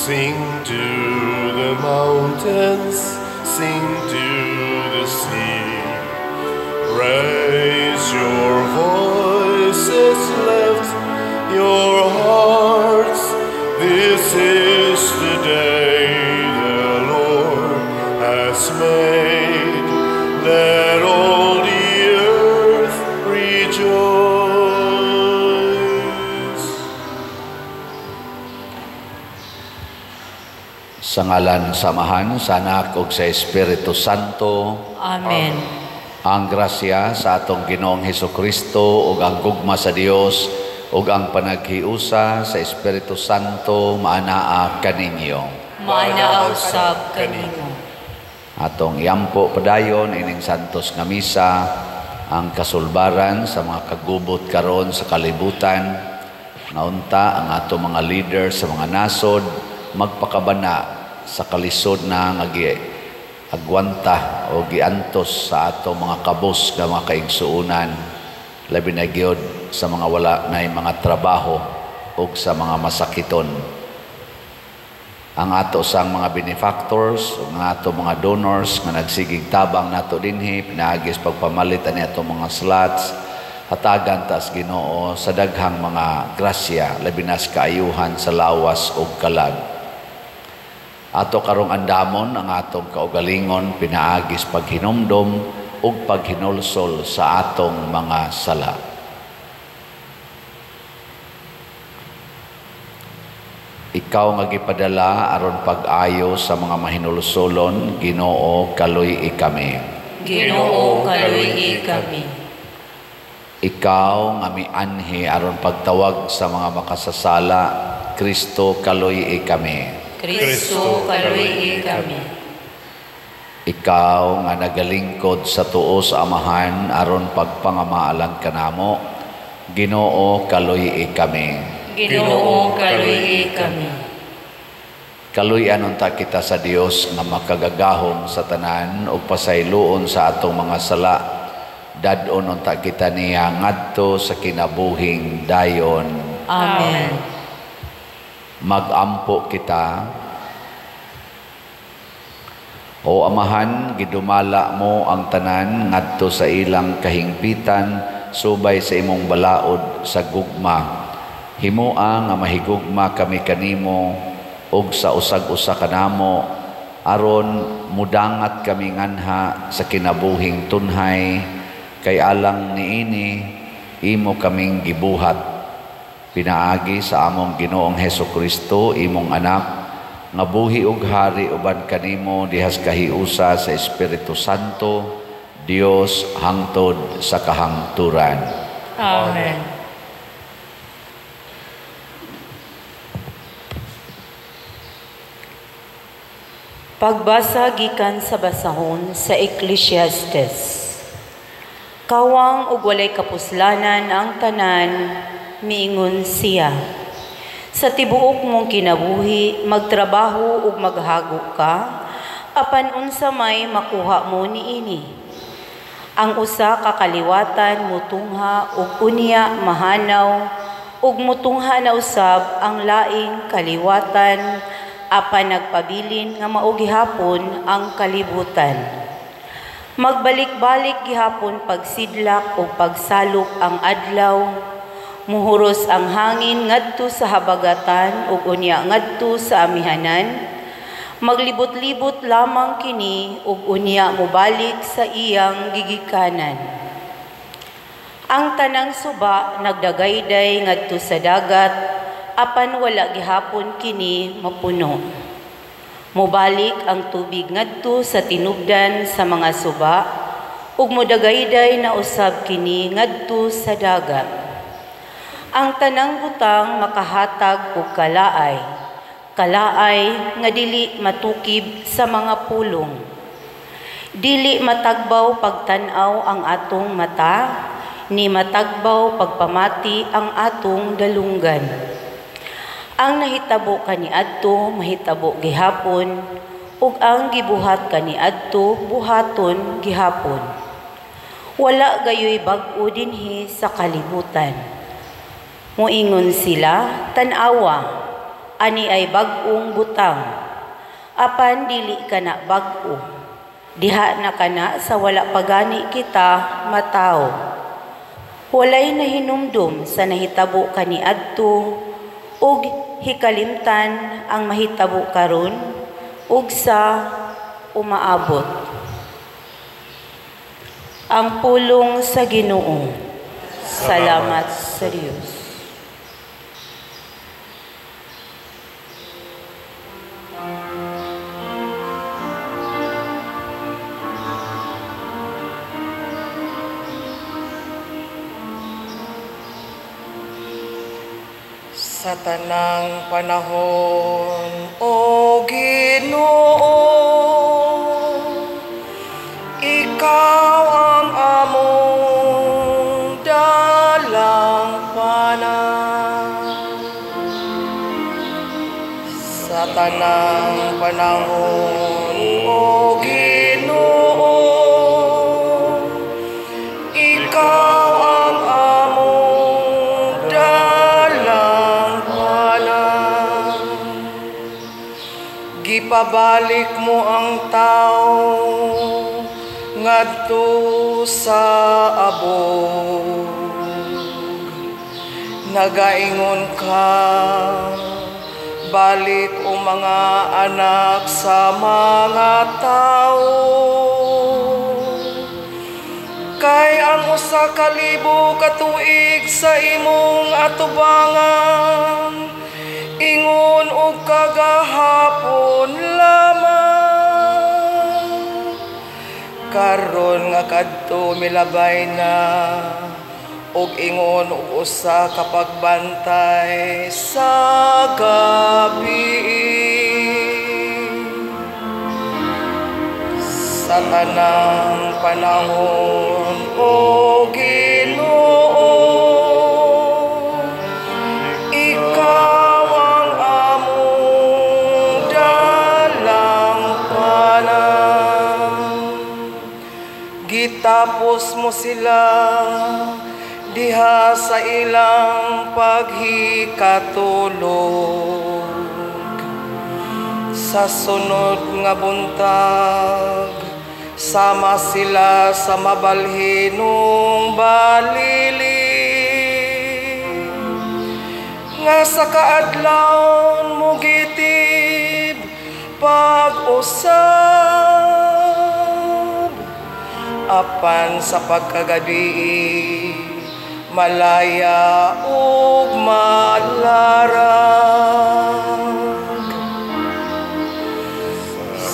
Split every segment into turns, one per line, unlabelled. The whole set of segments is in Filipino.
Sing to the mountains, sing to the sea. Raise your voices, lift your hearts. This is the day the Lord has made. Let all the earth rejoice.
Sa ngalan samahan sa Anak ug sa Espiritu Santo.
Amen.
Ang grasya sa atong Ginoong Hesukristo ug ang gugma sa Dios ug ang panaghiusa sa Espiritu Santo maanaa kaninyo.
Maanaa usab kanimo.
Atong iampo padayon ining santos nga misa ang kasulbaran sa mga kagubot karon sa kalibutan. Naunta ang atong mga leader sa mga nasod magpakabana sa kalisod na nga agwanta o giantos sa atong mga kabos nga mga kaigsuunan, labi na gyud sa mga wala na mga trabaho o sa mga masakiton. Ang ato sang mga benefactors, ang ato mga donors nga nagsigig tabang nato dinhi, pinaagis pagpamalit ani ato mga slots, hatagan tas Ginoo sa daghang mga grasya, labi na sa kaayuhan sa lawas o kalag. Ato karong andamon ang atong kaugalingon pinaagis paghinumdom ug paghinulsol sa atong mga sala. Ikaw nga gipadala aron pag-ayo sa mga mahinulsolon, Ginoo kaluy kami.
Ginoo kaluy kami.
Ikaw nga mianhi aron pagtawag sa mga makasasala, Kristo kaluy kami.
Kristo kaluy kami.
Ikaw nga nagalingkod sa tuo sa Amahan aron pagpangamaalan kanamo, Ginoo kaluy kami.
Ginoo kaluy kami.
Kaluy-an unta kita sa Dios nga makagagahom sa tanan ug pasayloon sa atong mga sala. Dadon unta kita niya ngadto sa kinabuhing dayon.
Amen.
Magampo kita. O Amahan, gidumala mo ang tanan ngadto sa ilang kahingpitan subay sa imong balaod sa gugma. Himua nga mahigugma kami kanimo ug sa usag-usa kanamo aron mudangat kami nganha sa kinabuhing tunhay kay alang niini imo kaming gibuhat. Pinaagi sa among Ginoong Hesukristo, imong anak, nga buhi ug hari uban kanimo dihas kahiusa sa Espiritu Santo, Dios hangtod sa kahangturan.
Amen. Pagbasa gikan sa basahon sa Ecclesiastes. Kawang ug walay kapuslanan ang tanan, miingon siya. Sa tibuok mong kinabuhi, magtrabaho ug maghago ka, apan unsa may makuha mo niini. Ang usa ka kaliwatan mutungha ug unya mahanaw, ug mutungha na usab ang laing kaliwatan, apan nagpabilin nga mao gihapon ang kalibutan. Magbalik-balik gihapon pagsidlak o pagsalok ang adlaw, muhuros ang hangin ngadto sa habagatan ug unya ngadto sa amihanan. Maglibot-libot lamang kini ug unya mobalik sa iyang gigikanan. Ang tanang suba nagdagayday ngadto sa dagat, apan wala gihapon kini mapuno. Mobalik ang tubig ngadto sa tinubdan sa mga suba ug modagayday na usab kini ngadto sa dagat. Ang tanang butang makahatag og kalaay, kalaay nga dili matukib sa mga pulong. Dili matagbaw pagtan-aw ang atong mata, ni matagbaw pagpamati ang atong dalunggan. Ang nahitabo kaniadto mahitabo gihapon, ug ang gibuhat kaniadto buhaton gihapon. Wala gayoy bag-o dinhi sa kalibutan. Muingon sila, tan-awa, Ani ay bag-ong butang. Apan dili ka na bag-o. Diha na ka na sa wala pagani kita matao. Walay nahinumdum sa nahitabo kaniadto ug hikalimtan ang mahitabo karon ug sa umaabot. Ang pulong sa Ginoo. Salamat sa Diyos.
Sa tanang panahon, O Ginoo, Ikaw ang among dalampanan. Sa tanang panahon, O Ginoo, Ikaw ang among dalampanan. Gipabalik mo ang tao ngadto sa abog. Nagaingon ka, balik o mga anak sa mga tao. Kay ang usa ka libo ka tuig sa imong atubangan, ingon og kagahapon lamang. Karon nga kadto milabay na, og ingon og usa ka pagbantay sa gabi. Sa tanang panahon, O Ginoo, Ikaw ang among dalampanan. Gitapos mo sila diha sa ilang paghikatulog. Sa sunod nga buntag, sama sila sa mabalhinong balili. Nga sa kaadlawon mo gitib pag-usab, apan sa pagkagabi malaya ug malarag.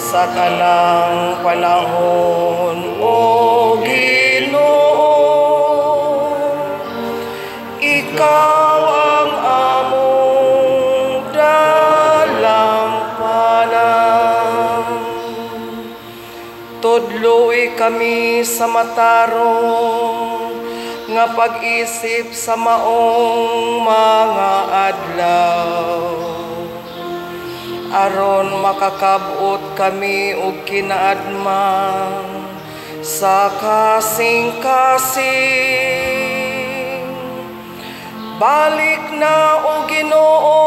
Sa tanang panahon, O Ginoo, Ikaw ang among dalampanan. Tudloy kami sa matarong nga pag-isip sa maong mga adlaw, aron makakabot kami og kinaadman sa kasing-kasing. Balik na, O Ginoo,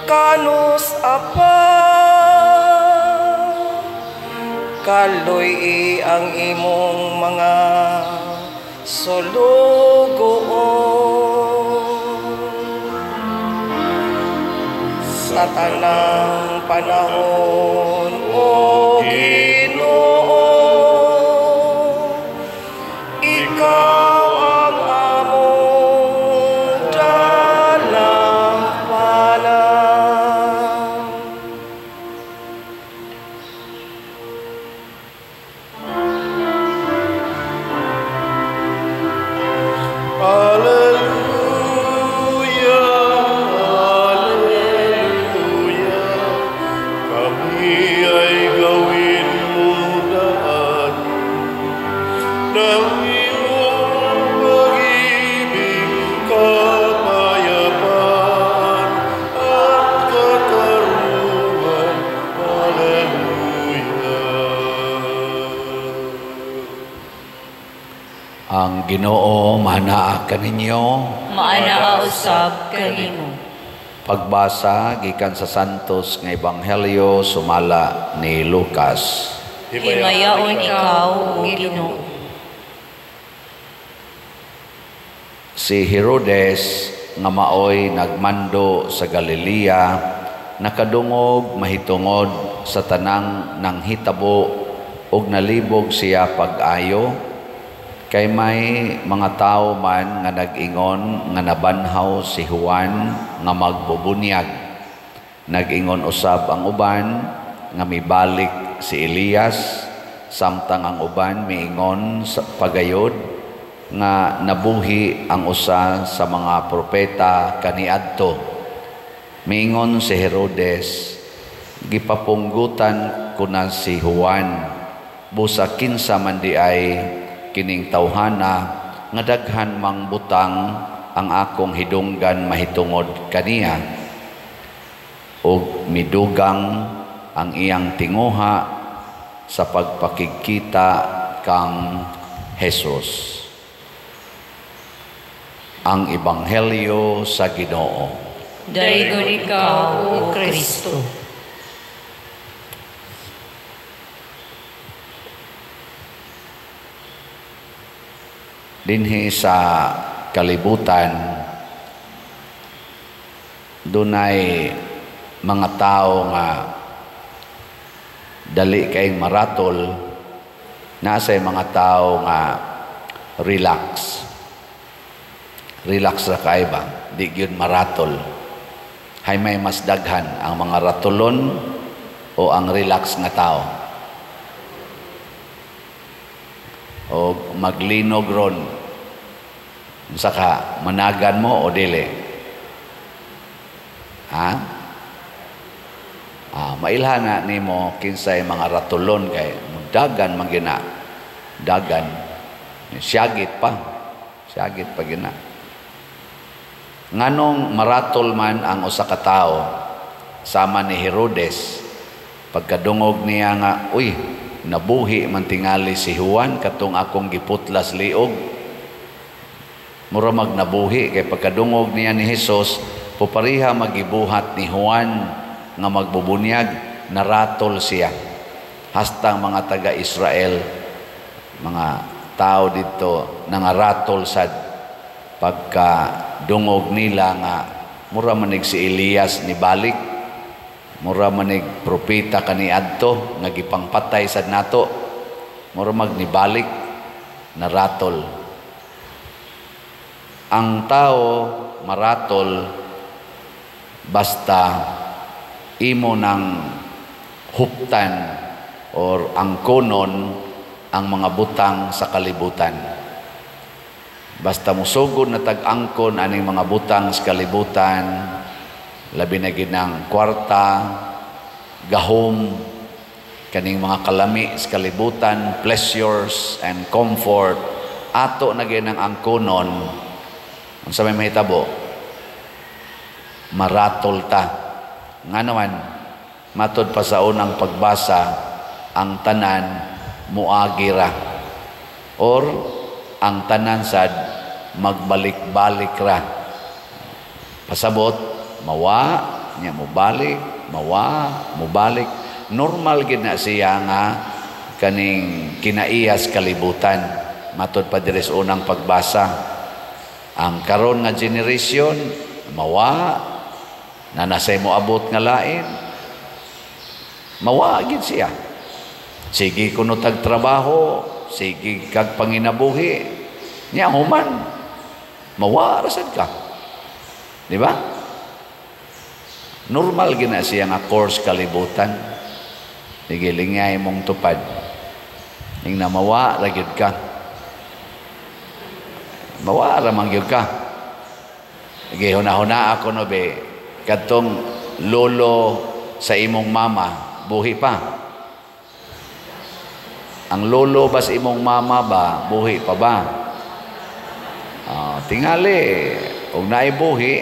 kanus apa, kaloy ang imong mga sulugoon. Sa tanang panahon, O Ginoo, Ikaw ang among dalampanan.
Ginoo, maanaa ka ninyo.
Maanaa usab kanimo.
Pagbasa gikan sa santos nga ebanghelyo sumala ni Lucas.
Himayaon ikaw, O Ginoo.
Si Herodes nga maoy nagmando sa Galilea, nakadungog mahitungod sa tanang nang hitabo ug nalibog siya pag-ayo, kay may mga tao man nga nag-ingon nga nabanhaw si Juan nga magbubunyag. Nag-ingon usab ang uban nga mibalik si Elias, samtang ang uban miingon sa pagayod nga nabuhi ang usa sa mga propeta kaniadto. Miingon si Herodes, gipapunggutan ko na si Juan, busa kinsa man di ay kining tawhana nga daghan mang butang ang akong hidunggan mahitungod kaniya, ug midugang ang iyang tinguha sa pagpakikita kang Jesus. Ang Ebanghelyo sa Ginoo.
Daygon ikaw, O Kristo.
Dinhi sa kalibutan, dunay mga tao nga dali kayong maratol, nasa'y mga tao nga relax ra kay ba, di gyud maratol. Hay may mas daghan ang mga ratulon o ang relax nga tao. O maglinog ron, saka managan mo o dili. Ha? Mailhana nimo kinsay mga ratulon kay dagan man gina. Dagan. Siyagit pa gina. Nganong maratol man ang usa ka tawo sama ni Herodes, pagkadungog niya nga, uy, nabuhi man tingali si Juan katong akong giputlas liog. Mura magnabuhi kay pagkadungog niya ni Jesus, pupariha magibuhat ni Juan nga magbubunyag, naratol siya. Hastang mga taga-Israel, mga tao dito nangaratol sad pagka dungog nila nga mura manig si Elias ni balik, mura manig propeta kaniadto nga gipangpatay sad nato, mura magnibalik na ratol. Ang tao maratol basta imo ng huptan or angkonon ang mga butang sa kalibutan. Basta musugod na tag-angkon aning mga butang sa kalibutan, labi na ginang kwarta, gahom, kaning mga kalami sa kalibutan, pleasures and comfort, ato na ginang angkonon. Ang sa may mahitabo, maratol ta. Nga naman, matod pa sa unang pagbasa, ang tanan muagira or ang tanan sad magbalik-balik ra. Pasabot, mawa, niya mubalik, mawa, mubalik. Normal gid na siya nga kaning kinaiyas kalibutan. Matod pa diri sa unang pagbasa. Ang karon nga generation, mawa, na nasay mo abot nga lain, mawa gid siya. Sige kuno tag trabaho, sige kag panginabuhi, niya human, mawa rasad ka. Di ba? Normal gina siya nga course kalibutan. Nigilingay mong tupad. Ning na mawa ra gyud ka. Mawa ra man gyud ka. Igi hunahuna ako no be, kadtong lolo sa imong mama buhi pa. Ang lolo ba sa imong mama ba buhi pa ba? Tingali og naay buhi,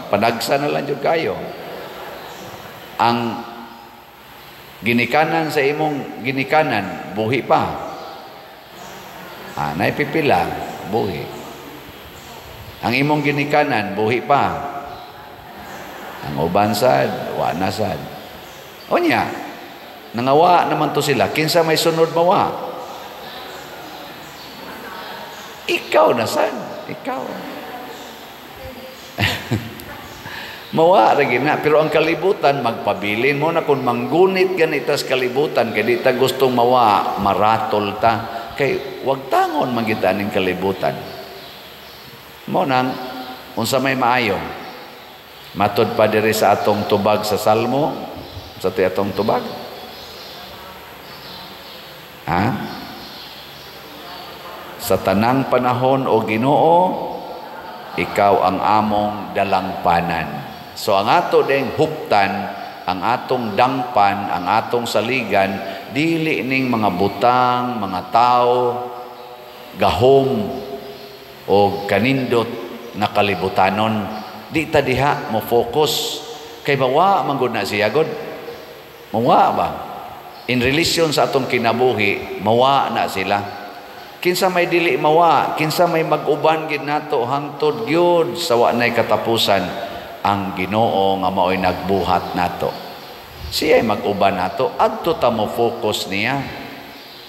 panagsa na lang jud kayo. Ang ginikanan sa imong ginikanan buhi pa. Naay pipila buhi. Ang imong ginikanan buhi pa. Ang uban sad, wa na sad. Unya, nangawa naman to sila. Kinsa may sunod mawa? Ikaw na sad. Ikaw. Mawa lagi na. Pero ang kalibutan, magpabilin mo na kung manggunit ganitas kalibutan, kaya di ta gustong mawa, maratol ta. Kay wag tangon magitan ning kalibutan. Mo nang unsa may maayo. Matod pa diri sa atong tubag sa Salmo, sa atong tubag. Ha? Sa tanang panahon o Ginoo, ikaw ang among dalangpanan. So ang ato ding huptan, ang atong dangpan, ang atong saligan, dili ning mga butang, mga tao, gahom, o kanindot na kalibutanon. Di ta diha mo focus. Kay mawa manggod na siya god. Mawa ba? In relation sa atong kinabuhi, mawa na sila. Kinsa may dili mawa, kinsa may mag-uban gid nato hangtod gyud sa wa nay katapusan, ang Ginoo nga mao'y nagbuhat nato. Siya ay mag-uban nato, adto ta mo focus niya.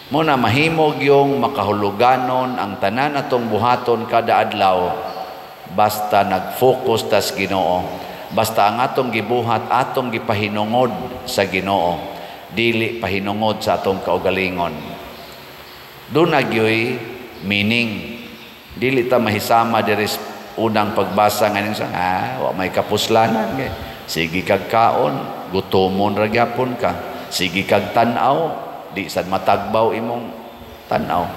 Muna mahimog yung makahuluganon ang tanan atong buhaton kada adlaw, basta nag-focus tas Ginoo. Basta ang atong gibuhat, atong gipahinungod sa Ginoo, dili pahinungod sa atong kaugalingon. Doon nagyoy meaning. Dili ta mahisama diri unang pagbasa ngayon sa wa may kapuslanan kay sige kag kaon, gutomon ra gyapon ka. Sige kag tan-aw, di sad matagbaw imong tan-aw.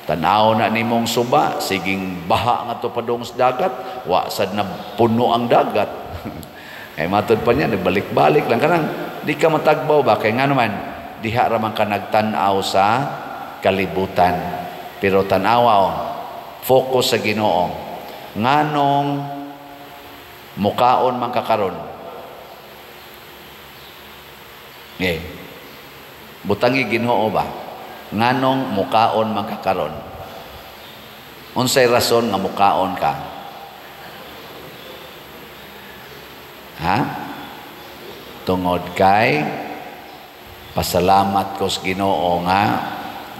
Tan-aw na nimong suba, siging baha nga to padung sa dagat, wa sad na puno ang dagat. Ay matod pa niya nagbalik-balik lang kanang di ka matagbaw ba kay nga naman diha ra man ka nagtan-aw sa kalibutan. Pero tan-aw focus sa Ginoo. Nganong mukaon man kakaron. Butangi Ginoo ba? Nganong mukaon man kakaron. Unsay rason nga mukaon ka? Ha? Tungod kay pasalamat ko sa Ginoo nga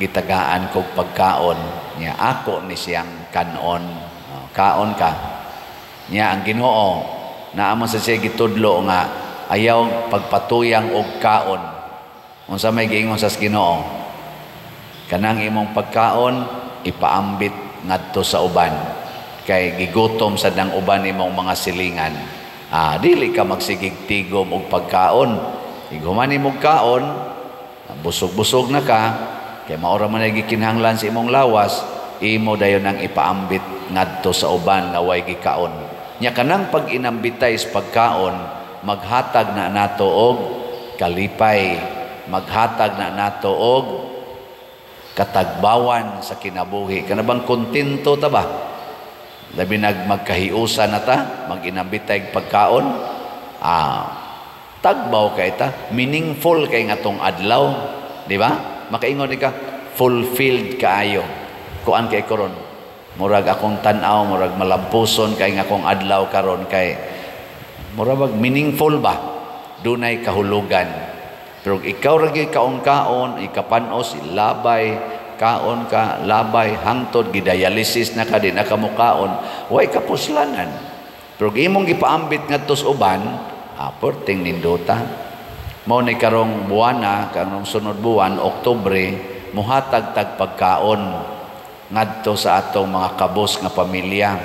gitagaan kog pagkaon niya. Ako ni siyang kanon. Kaon ka. Niya ang Ginoo naamon sa siya gitudlo nga ayaw pagpatuyang og kaon. Unsa may giingon sa Ginoo? Kanang imong pagkaon ipaambit ngadto sa uban kay gigutom sad nang uban imong mga silingan. Dili ka magsigig tigom og pagkaon. Iguman imong kaon, busog-busog na ka, kay maura man gikinahanglan sa imong lawas, imo dayon nang ipaambit ngadto sa uban nga way gikaon. Nya kanang pag inambitay sa pagkaon, maghatag na nato og kalipay, maghatag na nato og katagbawan sa kinabuhi. Kana bang kontento ta ba? Labi magkahiusa na ta, mag-inambitay pagkaon. Tagbaw kay ta, meaningful kay nga tong adlaw, di ba? Makaingon ka, fulfilled kaayo. Kuan kay karon, murag akong tan-aw, murag malampuson kay nga akong adlaw karon kay murag meaningful ba? Dunay kahulugan. Pero ikaw ra gyud kaon-kaon, ikapanos, ilabay, kaon ka, labay, hangtod, gidialysis na ka, di na ka mukaon, way kapuslanan. Pero imong gipaambit ngadto sa uban, perting nindota. Mao ni karong buwana, karong sunod buwan, Oktubre, muhatag tag pagkaon ngadto sa atong mga kabos nga pamilya.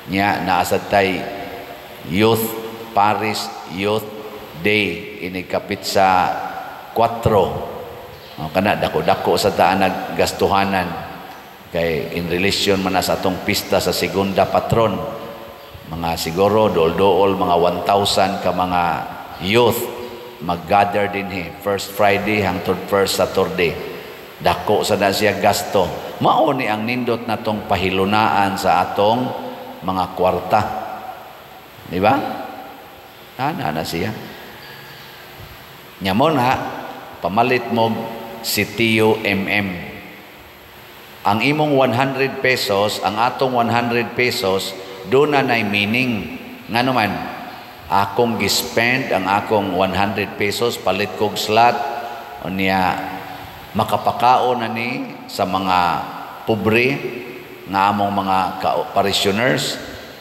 Nya naasad tay Youth Paris Youth Day ini kapit sa 4. Kana dako-dako sa taan naggastuhanan kay in relation man sa atong pista sa segunda patron, mga siguro dool-dool mga 1,000 ka mga youth mag-gather din first Friday hangtod first Saturday. Dako sa na siya gasto. Mao ni ang nindot natong pahilunaan sa atong mga kwarta, di ba? Na siya nya mo na pamalit mo CTU ang imong 100 pesos, ang atong 100 pesos, doon na nay meaning. Nga naman, akong gispend ang akong 100 pesos palit kog slot unya makapakaon na ni sa mga pobre nga among mga parishioners,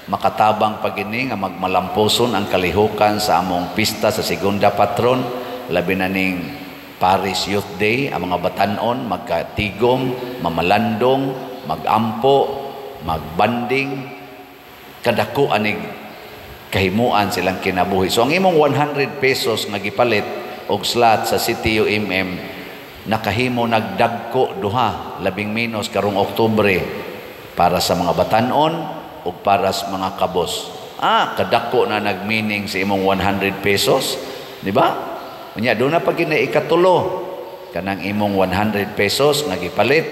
makatabang pagini nga magmalamposon ang kalihukan sa among pista sa segunda patron, labi na ning Paris Youth Day. Ang mga batanon magkatigom, mamalandong, magampo, magbanding, kadako anig kahimuan silang kinabuhi. So ang imong 100 pesos nga gipalit og slot sa City UMM nakahimo nagdagko duha labing menos karong Oktubre para sa mga batanon o para sa mga kabos. Kadako na nagmeaning sa imong 100 pesos, di ba? Unya do na pag ikatulo kanang imong 100 pesos nga gipalit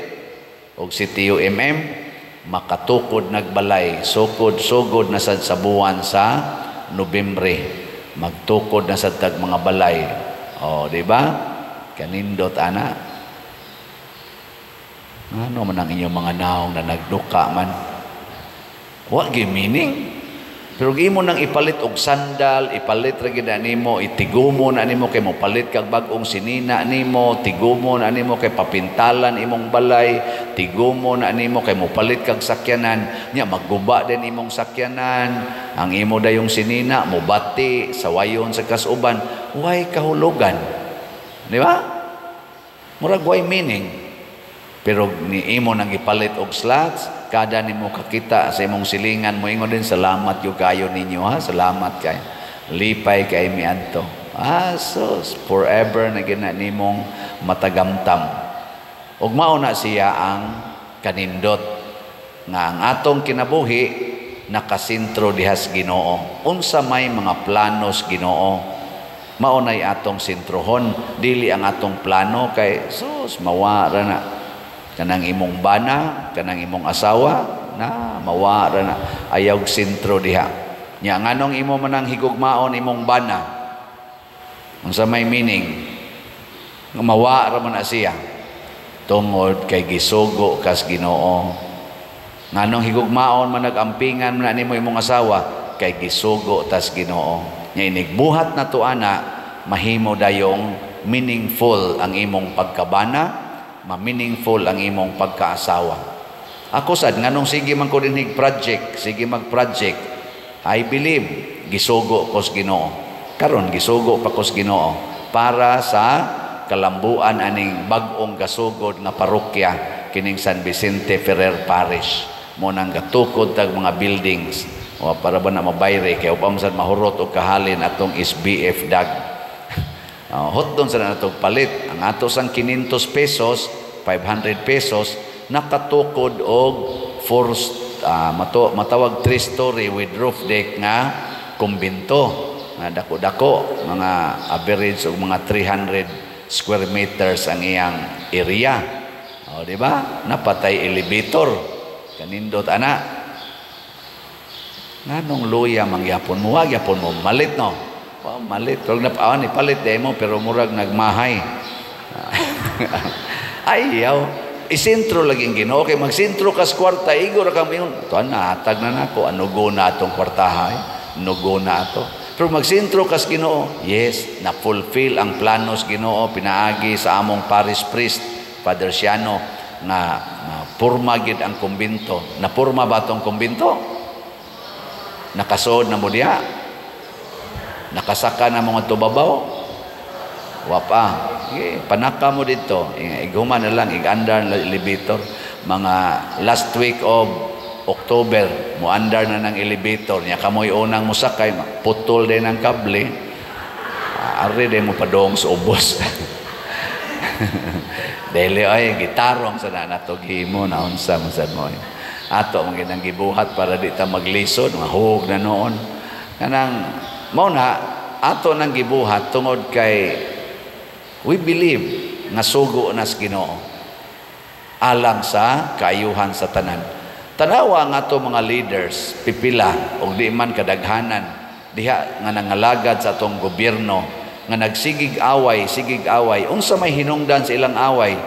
og City UMM makatukod nagbalay, sugod na sad sa buwan sa Nobyembre, magtukod na sad tag mga balay. Di ba? Kanindot ana. Ano man ang inyong mga naong na nagduka man? Wa gi meaning. Pero imo nang ipalit og sandal, ipalit ra gid nimo, itigumo na nimo kay mo palit kag bag-ong sinina nimo, tigumo na nimo kay papintalan imong balay, tigumo na nimo kay mo palit kag sakyanan, nya magguba din imong sakyanan, ang imo dayong sinina mo bati sa wayon sa kasuban, way kahulugan. Di ba? Murag way meaning. Pero ni imo nang ipalit og slots, kada nimo kakita sa imong silingan mo ingon din salamat yo kayo ninyo ha, salamat kay lipay kay miadto. Sos forever na gina nimong matagamtam. Ug mao na siya ang kanindot nga ang atong kinabuhi nakasentro dihas Ginoo. Unsa may mga planos Ginoo, mao nay atong sentrohon, dili ang atong plano kay sus mawara na. Kanang imong bana, kanang imong asawa, na mawara na. Ayaw sentro diha. Nya nganong imo manang higugmaon imong bana? Unsa may meaning? Nga mawara man na siya. Tungod kay gisugo kas Ginoo. Nganong higugmaon man nagampingan man nimo imong asawa? Kay gisugo tas Ginoo. Nya inigbuhat na to ana, mahimo dayong meaningful ang imong pagkabana, ma-meaningful ang imong pagkaasawa. Ako sad nganong sige man ko dinig project, sige mag-project, I believe gisugo ko sa Ginoo. Karon gisugo pa ko sa Ginoo para sa kalambuan aning bag-ong gasugod nga parokya kining San Vicente Ferrer Parish. Mo nang gatukod tag mga buildings o para ba na mabayre kay upam sad mahurot og kahalin atong SBF dag. Hot doon sa natong palit. Ang ato sang 500 pesos, 500 pesos, nakatukod og matawag 3-story with roof deck nga kumbinto. Nga dako-dako, mga average og mga 300 square meters ang iyang area. Di ba? Napatay elevator. Kanindot ana. Nganong luya mangyapon mo, wag yapon mo malit no. Malit. Kung napawan, ipalit mo, pero murag nagmahay. Ayaw. Isentro laging Ginoo. Okay, magsentro kas kwarta, igor kang mingon. Ito, nahatag na nako. Anugo na atong kwartahay. Anugo na ato. Pero magsentro kas Ginoo. Yes, na-fulfill ang planos Ginoo. Pinaagi sa among parish priest, Father Siano, na purma gid ang kumbinto. Napurma ba itong kumbinto? Nakasod na mo diya? Nakasaka na mga tubabaw? Wapa. Panaka mo dito. Iguman na lang, igandar na elevator. Mga last week of October, muandar na ng elevator. Nya kamoy unang musakay, putol din ang kable. Ari din mo padong sa ubos. Dili ay gitarong sa nanatogi mo na unsa mo sad mo. Ato ang ginang gibuhat para di ta maglisod, mahug na noon. Kanang mao na ato nang gibuhat tungod kay we believe nga sugo na sa Ginoo alang sa kaayuhan sa tanan. Tanawa nga ato mga leaders pipila og di man kadaghanan diha nga nangalagad sa atong gobyerno nga nagsigig away unsa may hinungdan sa ilang away,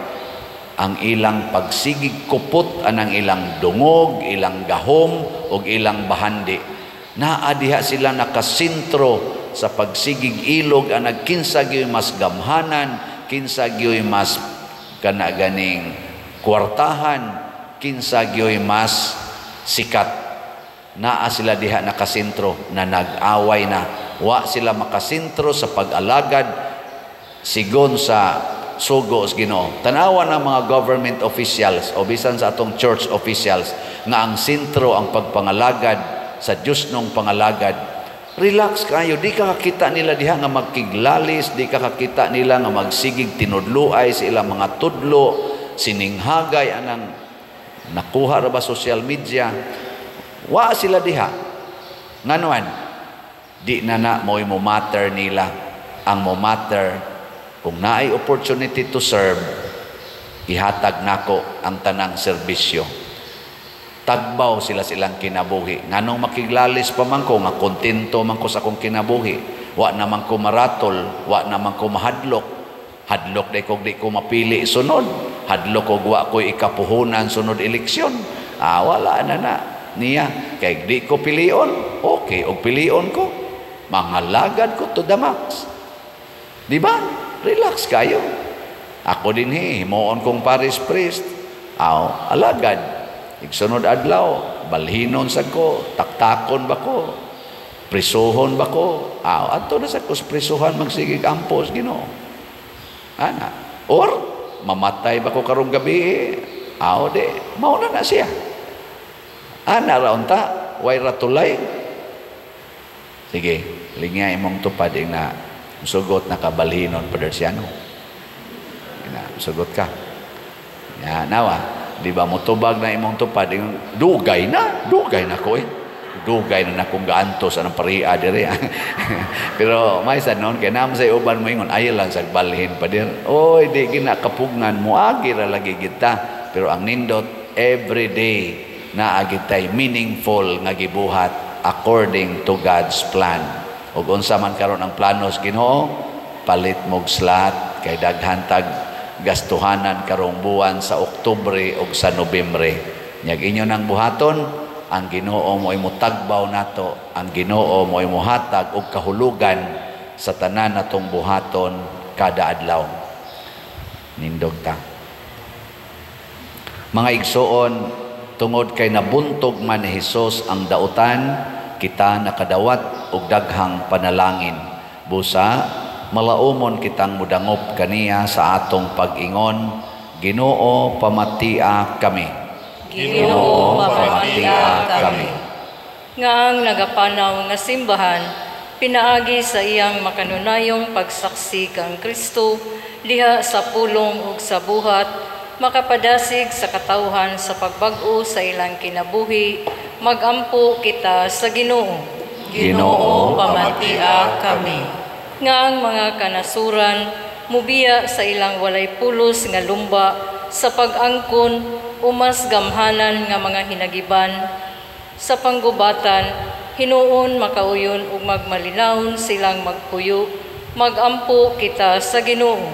ang ilang pagsigig kupot anang ilang dungog, ilang gahom ug ilang bahandi. Naa diha sila nakasintro sa pagsigig ilog ang nagkinsa gyoy mas gamhanan, kinsa gyoy mas kanaganing kwartahan, kinsa gyoy mas sikat. Naa sila diha nakasintro na nag-away na. Wa sila makasintro sa pag-alagad sigon sa sugo sa Ginoo. Tanawa ng mga government officials o bisan sa atong church officials nga ang sentro ang pagpangalagad sa Diyos nung pangalagad. Relax kayo, di ka kakita nila diha nga magkiglalis, di ka kakita nila nga magsigig tinudluay sa ilang mga tudlo, sininghagay anang nakuha ra ba social media. Wa sila diha. Nganuan, di na mo'y mo matter nila. Ang mo matter, kung naay opportunity to serve, ihatag nako ang tanang serbisyo. Tagbaw sila silang kinabuhi. Nganong makiglalis pa man ko, nga kontento man ko sa akong kinabuhi. Wa naman ko maratol, wa naman ko mahadlok. Hadlok day kog di ko mapili sunod. Hadlok kog wa ko ikapuhunan sunod eleksyon. Wala na niya. Kay di ko pilion, okay, og pilion ko. Mangalagad ko to the max. Di ba? Relax kayo. Ako din himuon kong parish priest. Alagad. Igsunod adlaw, balhinon sa ko, taktakon ba ko, prisuhon ba ko, ato na sa ko prisuhan magsigig ampos Ginoo. Ana, or mamatay ba ko karong gabi? De, mauna na siya. Ana raon ta, way ratulay. Sige, lingay imong tupad na sugot na kabalhinon Padersiano. Sugot ka. Nawa. Di ba mo tubag na imong tupad, dugay na ko dugay na kung gaanto sa ng paria dire. Pero may sa noon kay nam say uban mo ingon ay lang sa balhin pa dir. Oy di ginakapugngan mo agi ra lagi kita. Pero ang nindot every day na agitay meaningful nga gibuhat according to God's plan. Ug unsa man karon ang planos Ginoo, palit mog slot kay daghan tag gastuhanan karong buwan sa Oktubre o sa Nobyembre. Nyag inyo nang buhaton, ang Ginoo mo imo tagbaw nato, ang Ginoo mo imo hatag og kahulugan sa tanan natong buhaton kada adlaw. Nindog ta. Mga igsoon, tungod kay nabuntog man ni Hesus ang dautan, kita nakadawat og daghang panalangin. Busa malaumon kitang mudangop kaniya sa atong pag-ingon, Ginoo pamatia kami.
Ginoo pamatia kami.
Nga ang nagapanaw nga simbahan, pinaagi sa iyang makanunayong pagsaksi kang Kristo, diha sa pulong ug sa buhat, makapadasig sa katawhan sa pagbag-o sa ilang kinabuhi, magampo kita sa Ginoo.
Ginoo pamatia kami.
Nga ang mga kanasuran mubiya sa ilang walay pulos nga lumba sa pag-angkon umas gamhanan nga mga hinagiban sa panggubatan hinuon makauyon ug magmalinawon silang magpuyo magampo kita sa Ginoo.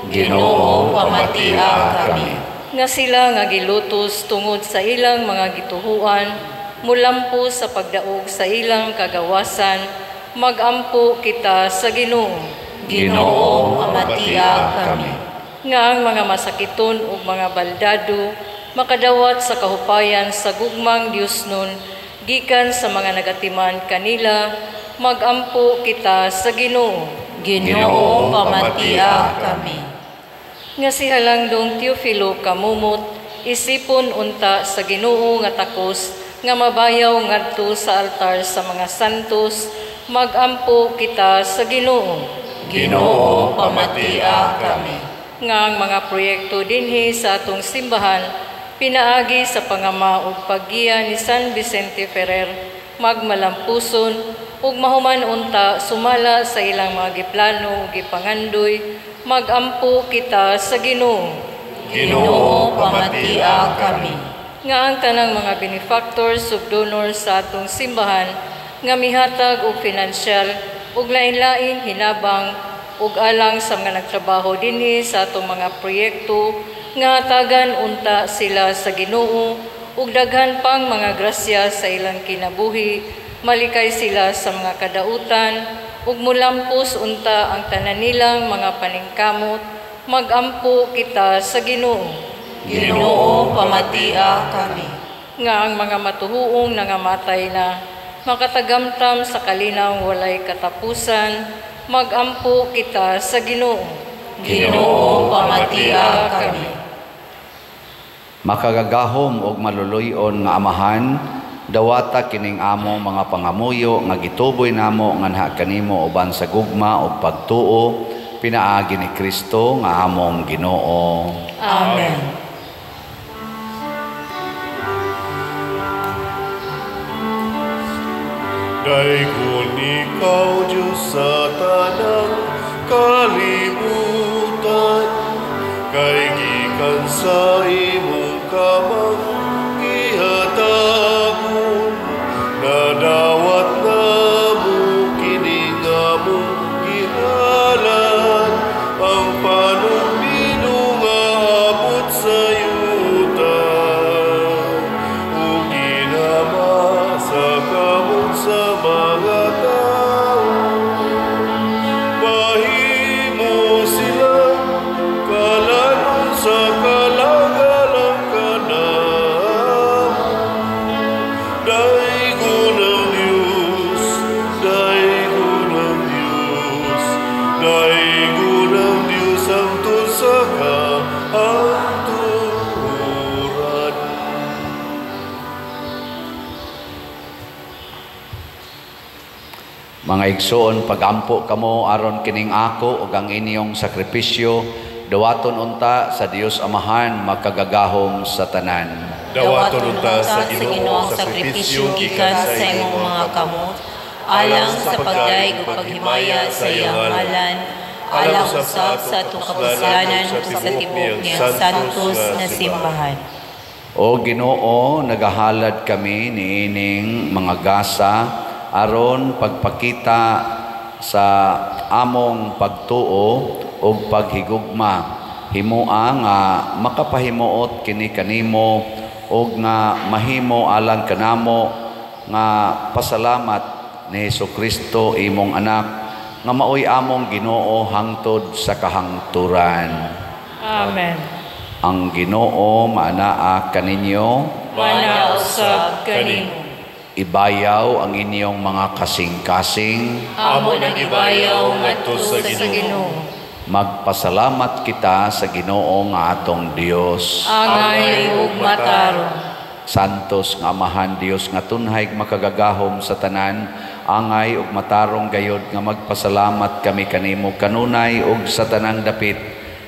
Ginoo pamatia kami.
Nga sila nga gilutos tungod sa ilang mga gituhuan mulampo sa pagdaog sa ilang kagawasan magampo kita sa Ginoo.
Ginoo pamatia kami.
Nga ang mga masakiton ug mga baldado makadawat sa kahupayan sa gugmang Dios nun gikan sa mga nagatiman kanila magampo kita sa Ginoo.
Ginoo pamatia kami.
Nga si Halangdong Teofilo kamumot isipon unta sa Ginoo nga takos nga mabayaw ngadto sa altar sa mga santos magampo kita sa Ginoo.
Ginoo pamatia kami.
Nga ang mga proyekto dinhi sa atong simbahan pinaagi sa pangama ug paggiya ni San Vicente Ferrer magmalampuson ug mahuman unta sumala sa ilang mga giplano ug gipangandoy magampo kita sa Ginoo.
Ginoo pamatia kami.
Nga ang tanang mga benefactors ug donors sa atong simbahan nga mihatag og financial ug lain-lain hinabang ug alang sa mga nagtrabaho dinhi sa atong mga proyekto nga hatagan unta sila sa Ginoo ug daghan pang mga grasya sa ilang kinabuhi Malikay sila sa mga kadautan, ug mulampos unta ang tanan nilang mga paningkamot, magampo kita sa Ginoo.
Ginoo, pamatia kami.
Nga ang mga matuhuong nangamatay na, makatagamtam sa kalinaw walay katapusan, magampo kita sa Ginoo.
Ginoo, pamatia kami.
Makagagahom og maluluyon nga amahan, dawata kining among mga pangamuyo nga gituboy namo nganha kanimo uban sa gugma ug pagtuo, pinaagi ni Kristo nga among Ginoo.
Amen.
Daikon ikaw, Diyos sa tanang kalibutan, kay gikan sa imong kamang gihatagon, nadawat na mo kining among gihalan, ang panumino nga abot sa yuta, ug ginama sa kamot sa mga tao. Mahimo sila kalanon sa kalagalang kanamo. Daigon ang Diyos, daigon ang Diyos, daigon ang Diyos ang tusa ka ang turan.
Mga igsoon, pagampo kamo aron kining ako ug ang inyong sakripisyo, dawaton unta sa Dios Amahan makagagahom sa tanan.
Dawaton unta sa Ginoo ang sakripisyo gikan sa imong mga kamot, alang sa pagdaig ug paghimaya sa iyang ngalan, alang usab sa atong kabusalanan ug sa tibuok niya santos na simbahan.
O Ginoo, nagahalad kami niining mga gasa aron pagpakita sa among pagtuo o paghigugma, himua nga makapahimuot kini kanimo o nga mahimo alang kanamo nga pasalamat ni Hesukristo imong anak nga maoy among Ginoo hangtod sa kahangturan.
Amen.
Ang Ginoo maanaa kaninyo,
Manausab kanimo.
ibayaw ang inyong mga kasing-kasing,
Amo nang ibayaw ngadto sa Ginoo.
magpasalamat kita sa Ginoo nga atong Dios.
Angay ug matarong.
Santos nga Amahan Dios nga tunhay makagagahom sa tanan, angay ug matarong gayod nga magpasalamat kami kanimo kanunay ug sa tanang dapit,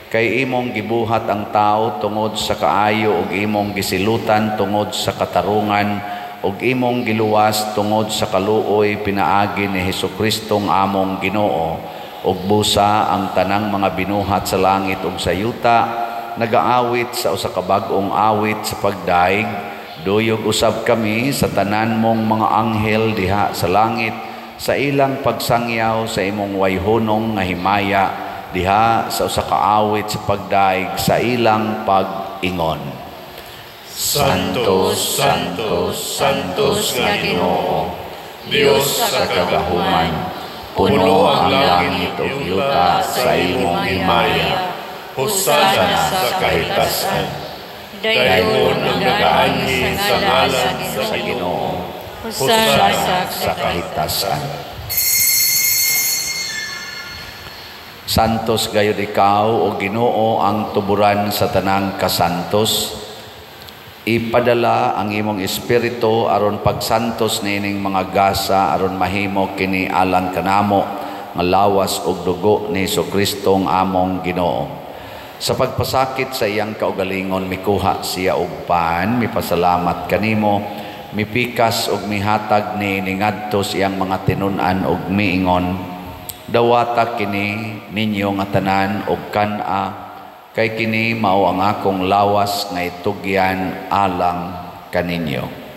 kay imong gibuhat ang tao tungod sa kaayo ug imong gisilutan tungod sa katarungan ug imong giluwas tungod sa kaluoy pinaagi ni Hesukristo nga among Ginoo, ug busa ang tanang mga binuhat sa langit ug sa yuta nagaawit sa usa ka bag-ong awit sa pagdaig. Duyog usab kami sa tanan mong mga anghel diha sa langit sa ilang pagsangyaw sa imong wayhonong nga himaya diha sa usa ka awit sa pagdaig sa ilang pag-ingon.
Santos, Santos, Santos nga Ginoo, Dios sa kagahuman, puno ang langit ug yuta sa imong himaya. Husana sa kahitasan. Dayon ang nagaanhi sa ngalan sa Ginoo.
Husana
sa kahitasan. Santos gayud ikaw o Ginoo ang tuburan sa tanang kasantos. Ipadala ang imong espiritu aron pagsantos niining mga gasa aron mahimo kini alang kanamo nga lawas ug dugo ni Hesukristo ang among Ginoo. Sa pagpasakit sa iyang kaugalingon mikuha siya og pan, mipasalamat kanimo, mipikas ug mihatag ni ngadto siyang mga tinun-an ug miingon, dawata kini ninyo nga tanan og kan-a, kay kini mao ang akong lawas nga itugyan alang kaninyo.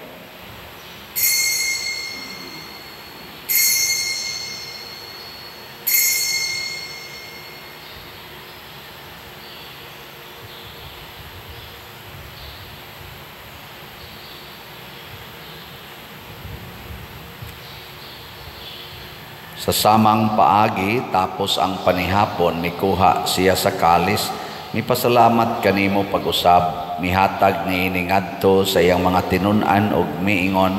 Sa samang paagi tapos ang panihapon mikuha siya sa kalis, mipasalamat kanimo pag-usab, mihatag niini ngadto sa iyang mga tinun-an ug miingon,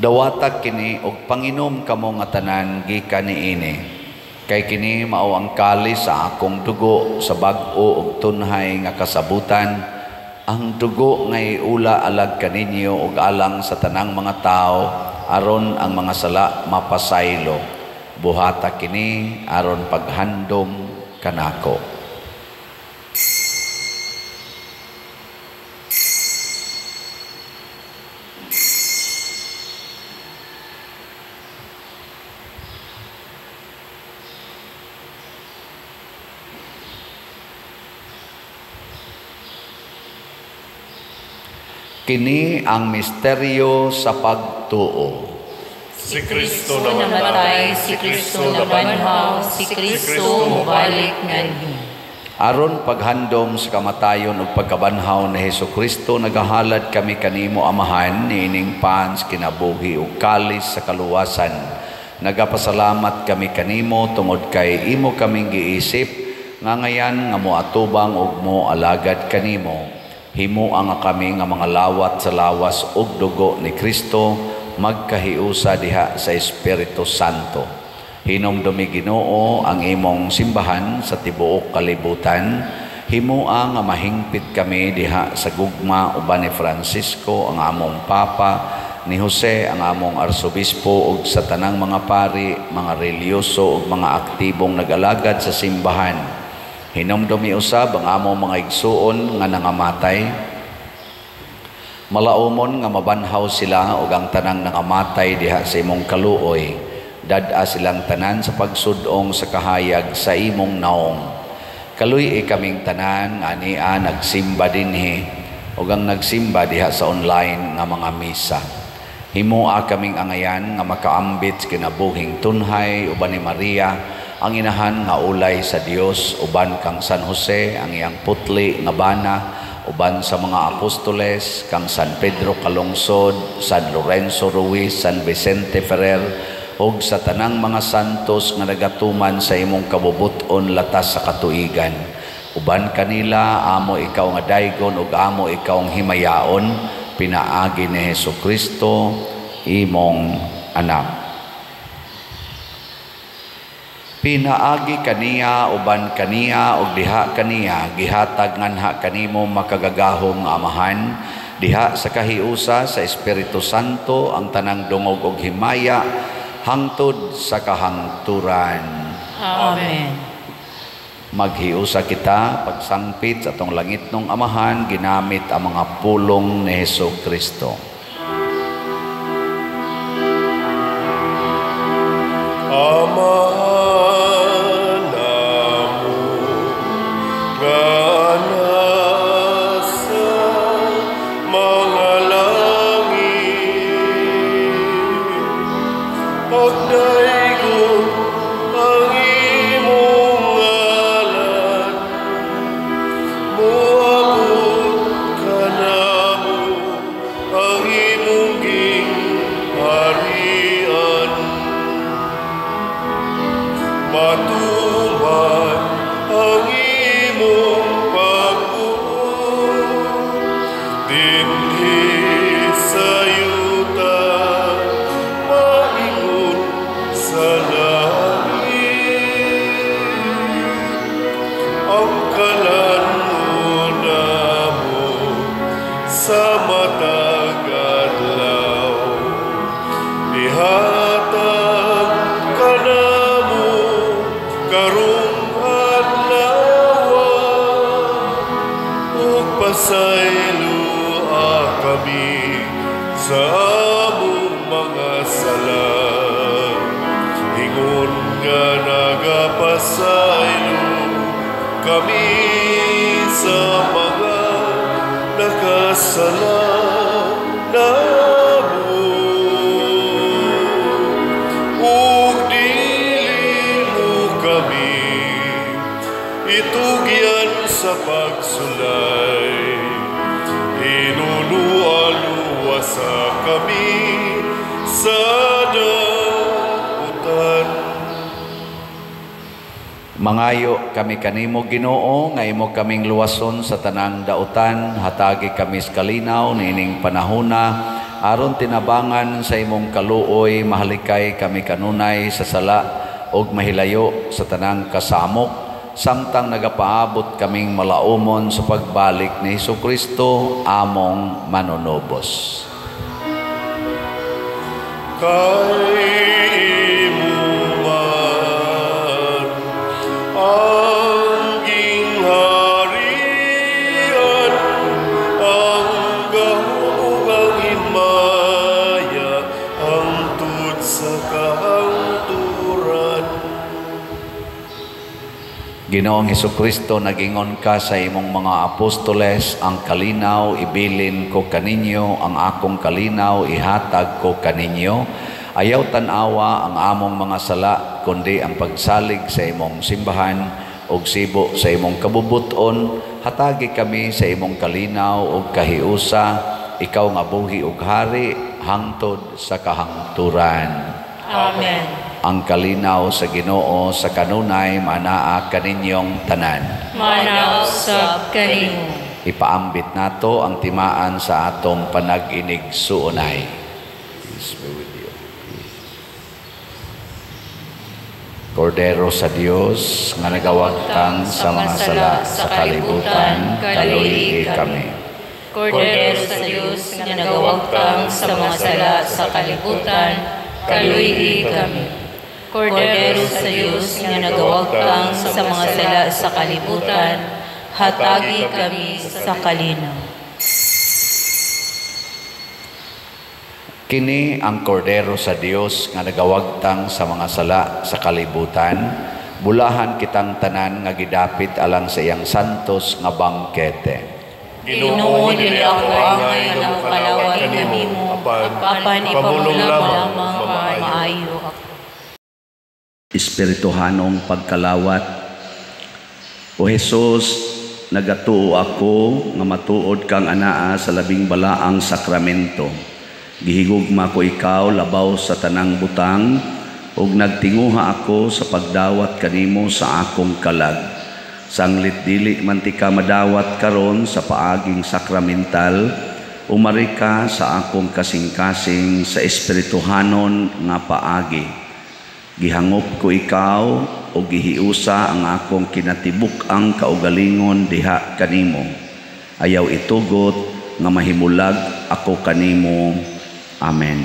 dawatag kini og panginom kamo nga tanan gikan niini. Kay kini mao ang kalis sa akong dugo sa bag-o ug tunhay nga kasabutan, ang dugo nga iula alag kaninyo ug alang sa tanang mga tao aron ang mga sala mapasaylo. Buhata kini aron paghandom kanako. Kini ang misteryo sa pagtuo.
Si Kristo
namatay, si Kristo nabanhaw, si Kristo mubalik nganhi.
Aron paghandom sa kamatayon ug pagkabanhaw ni Hesukristo, nagahalad kami kanimo Amahan niining pans kinabuhi ug kalis sa kaluwasan. Nagapasalamat kami kanimo tungod kay imo kaming giisip nga ngayan nga moatubang ug moalagad kanimo. Himuang kami nga mga lawat sa lawas ug dugo ni Kristo magkahiusa diha sa Espiritu Santo. Hinumdumi Ginoo ang imong simbahan sa tibuok kalibutan. Himua nga mahingpit kami diha sa gugma uban ni Francisco ang among Papa, ni Jose ang among Arsobispo ug sa tanang mga pari, mga reliyoso ug mga aktibong nag-alagad sa simbahan. Hinumdumi usab ang among mga igsuon nga nangamatay. Malaumon nga mabanhaw sila ug ang tanang nangamatay diha sa imong kaluoy. Dad-a silang tanan sa pagsudong sa kahayag sa imong naong. Kaluy kaming tanan nga ania nagsimba dinhi ug ang nagsimba diha sa online nga mga misa. Himua kaming angayan nga makaambit sa kinabuhing tunhay uban ni Maria, ang inahan nga ulay sa Dios, uban kang San Jose ang iyang putli nga bana, uban sa mga apostoles kang San Pedro Calungsod, San Lorenzo Ruiz, San Vicente Ferrer ug sa tanang mga santos nga nagatuman sa imong kabubuton latas sa katuigan. Uban kanila amo ikaw nga daygon ug amo ikaw ang himayaon, pinaagi ni Hesukristo imong anak. Pinaagi kaniya uban kaniya ug diha kaniya gihatag nganha kanimo makagagahong Amahan diha sa kahiusa sa Espiritu Santo ang tanang dungog ug himaya hangtod sa kahangturan.
Amen.
Maghiusa kita pagsangpit sa atong langitnong Amahan ginamit ang mga pulong ni Hesukristo.
Kami sa daputan
Mangayo kami kanimo Ginoo nga imo kaming luwason sa tanang dautan, hatagi kami sa kalinaw nining panahona aron tinabangan sa imong kaluoy, mahalikay kami kanunay sa sala og mahilayo sa tanang kasamok, samtang nagapaabot kaming malaumon sa pagbalik ni Hesukristo among manunobos.
Kay imuman ang gingharian, ang gahugang himaya, hangtod sa kahangturan.
Ginoong Hesukristo, nagingon ka sa imong mga apostoles, ang kalinaw ibilin ko kaninyo, ang akong kalinaw ihatag ko kaninyo. Ayaw tanawa ang among mga sala, kundi ang pagsalig sa imong simbahan og sibo sa imong kabubuton. Hatagi kami sa imong kalinaw og kahiusa, ikaw nga buhi ug hari hangtod sa kahangturan.
Amen.
Ang kalinaw sa Ginoo sa kanunay manaa kaninyong tanan.
Manaw sa kanimo.
Ipaambit nato ang timaan sa atong panag-inig suunay. Peace be with you. Kordero sa Dios nga nagawagtang sa mga sala sa kalibutan, kaluyi kami.
Kordero sa Diyos nga nagawagtang sa mga sala sa kalibutan, kaluyi kami. Kordero sa Diyos nga nagawagtang sa mga sala sa kalibutan, hatagi kami sa kalinaw.
Kini ang kordero sa Dios nga nagawagtang sa mga sala sa kalibutan, bulahan kitang tanan nga gidapit alang sa iyang santos nga bangkete.
Ginoo dili ako angay nga kalawat kanimo, apan ipamulong lamang maayo ako.
Espirituhanong pagkalawat. O Jesus, nagatuo ako nga matuod kang anaa sa labing balaang sakramento. Gihigugma ko ikaw labaw sa tanang butang, ug nagtinguha ako sa pagdawat kanimo sa akong kalag. Sanglit dili man ti ka madawat karon sa paaging sakramental, umari ka sa akong kasing-kasing sa espirituhanon nga paagi. Gihangop ko ikaw o gihiusa ang akong kinatibuk ang kaugalingon diha kanimo. Ayaw itugot nga mahimulag ako kanimo. Amen.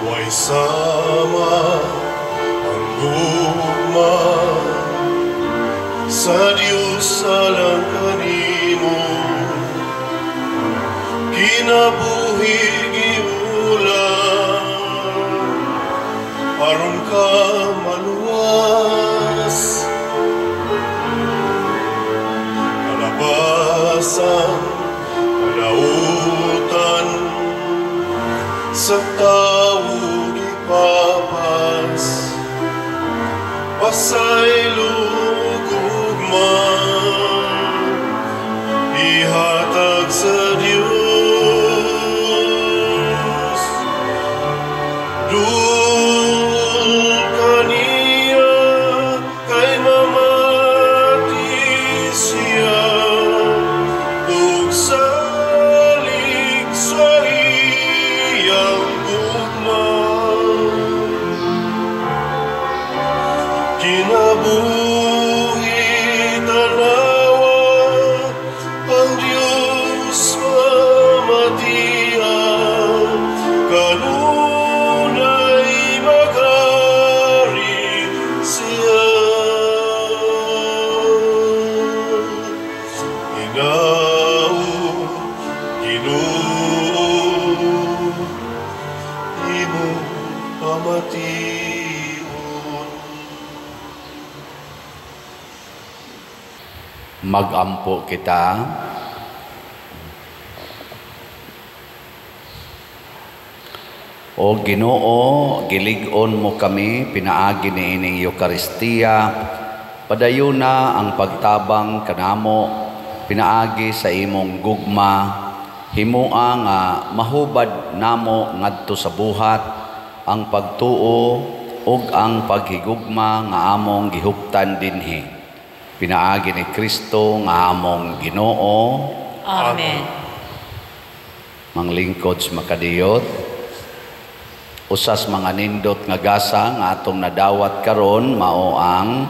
Way sama ang gugma sa Diyos alang kanimo, kinabuhi giulang aron ka maluwas, kalabasan kalautan sa tao ipapas, pasay lugugman ihatag sa Diyos. Dul kaniya kay mamati siya, ug salig sa iyang gugma. Kinabuhi tanawa ang Diyos mamatian, kanunay magari siya. Inaw, Ginoo, imo pamati.
Magampo kita. O Ginoo, gilig-on mo kami, pinaagi ni ining Eukaristiya, padayuna ang pagtabang kanamo, pinaagi sa imong gugma, himua nga mahubad namo ngadto sa buhat, ang pagtuo ug ang paghigugma nga among gihuptan dinhi. Pinaagi ni Kristo nga among Ginoo.
Amen.
Manglingkod sa makadiyot. Usas mga nindot nga gasa nga atong nadawat karon mao ang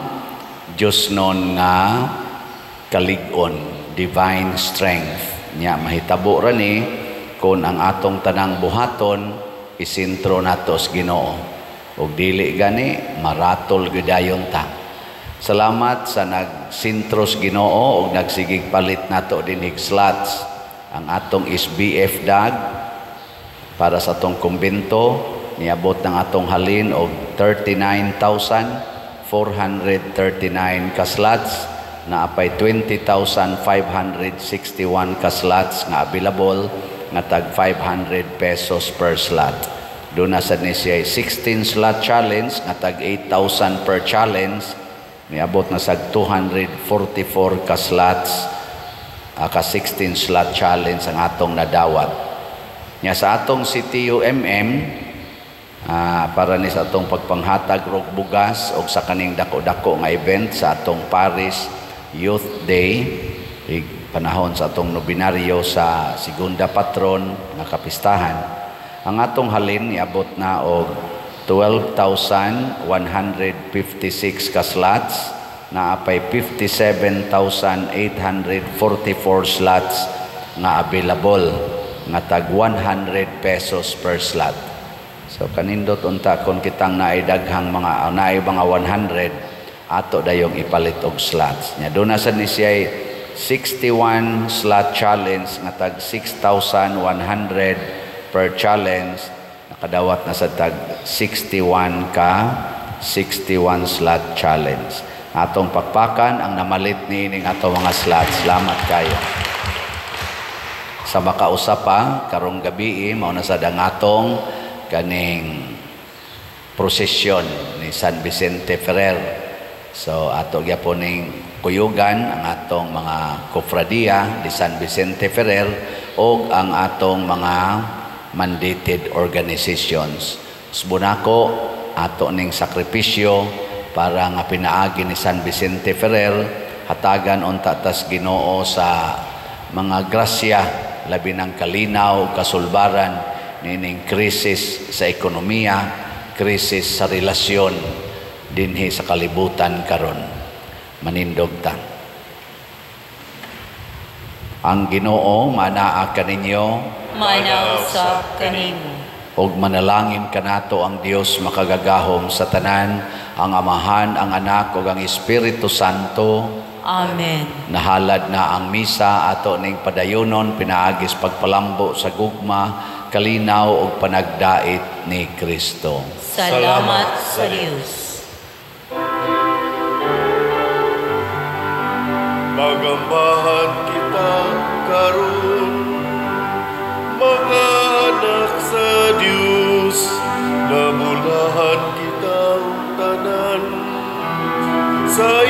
Dios non nga kalig-on, divine strength. Nya mahitabo ra ni kun ang atong tanang buhaton isintro nato sa Ginoo. Ug dili gani maratol gyudayon ta. Salamat sa nagsintro sa Ginoo ug nagsigig palit nato dinig slots ang atong SBF dag para sa atong kumbento. Niabot ng atong halin og 39,439 ka slots na apay 20,561 ka slots nga available nga tag 500 pesos per slot. Doon na sa ni siya 16 slot challenge nga tag 8,000 per challenge. Niabot na sa 244 ka slots ka 16 slot challenge ang atong nadawat. Nya sa atong CTUMM para ni sa atong pagpanghatag rog bugas o sa kaning dako-dako nga event sa atong Paris Youth Day, panahon sa atong nobinaryo sa segunda patron nga kapistahan. Ang atong halin niabot na og 12,156 ka slots na apay 57,844 slots nga available nga tag 100 pesos per slot. So kanindot unta kon kitang naidaghang mga 100 ato dayong ipalit og slots. Nya doon na sa ni siya 61 slot challenge nga tag 6,100 per challenge, nakadawat na sa tag 61 slot challenge. Atong pakpakan ang namalit niining ato mga slots. Salamat kayo. Sa makausapa karong gabi mao na sa dangatong kaning prosesyon ni San Vicente Ferrer. So ato gyapon ning kuyugan ang atong mga kofradiya di San Vicente Ferrer o ang atong mga mandated organizations. Subunako ato ning sakripisyo para nga pinaagi ni San Vicente Ferrer hatagan unta tas Ginoo sa mga grasya labi ng kalinaw kasulbaran nining krisis sa ekonomiya, krisis sa relasyon dinhi sa kalibutan karon. Manindog ta. Ang Ginoo manaa kaninyo,
Manausap kanimo.
og manalangin kanato ang Dios makagagahom sa tanan, ang Amahan, ang Anak ug ang Espiritu Santo.
Amen.
Nahalad na ang misa ato ning padayonon pinaagis pagpalambo sa gugma, kalinaw ug panagdait ni Kristo.
Salamat sa Dios.
Magambahan kita karon, mga anak sa Dios, nabulahan kitang tanan sa